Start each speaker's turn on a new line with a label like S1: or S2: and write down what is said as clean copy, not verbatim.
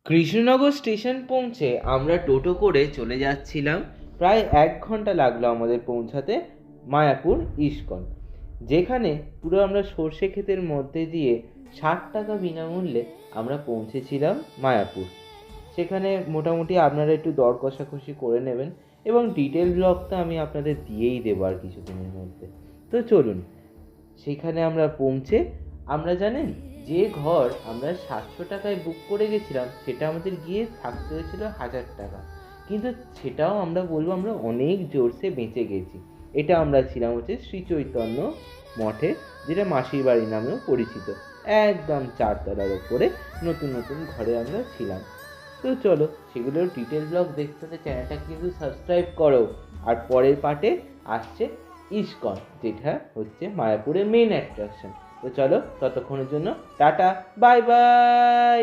S1: Krishnanagar station পৌঁছে আমরা টোটো করে চলে যাচ্ছিলাম। প্রায় 1 ঘন্টা লাগলো আমাদের পৌঁছাতে মায়াপুর ইস্কন, যেখানে পুরো আমরা সর্ষে ক্ষেতের মধ্যে দিয়ে 60 টাকা বিনামূল্যে আমরা পৌঁছেছিলাম মায়াপুর। সেখানে মোটামুটি আপনারা একটু দর কষাকষি করে নেবেন, এবং ডিটেল ব্লগটা আমি আপনাদের দিয়েই দেবো আর কিছুদিনের মধ্যে। তো চলুন, সেখানে আমরা পৌঁছে আমরা জানেন যে ঘর আমরা 700 টাকায় বুক করে গেছিলাম, সেটা আমাদের গিয়ে থাকতে হয়েছিল 1000 টাকা। কিন্তু সেটাও আমরা বলবো আমরা অনেক জোরসে বেঁচে গেছি। এটা আমরা ছিলাম হচ্ছে শ্রী চৈতন্য মঠে, যেটা মাসির বাড়ি নামেও পরিচিত। একদম 4 তলার ওপরে নতুন নতুন ঘরে আমরা ছিলাম। তো চলো, সেগুলোর ডিটেল ব্লগ দেখতে হলে চ্যানেলটা কিন্তু সাবস্ক্রাইব করো। আর পরের পার্টে আসছে ইস্কন, যেটা হচ্ছে মায়াপুরের মেন অ্যাট্রাকশন। তো চলো, ততক্ষণের জন্য টাটা, বাই বাই।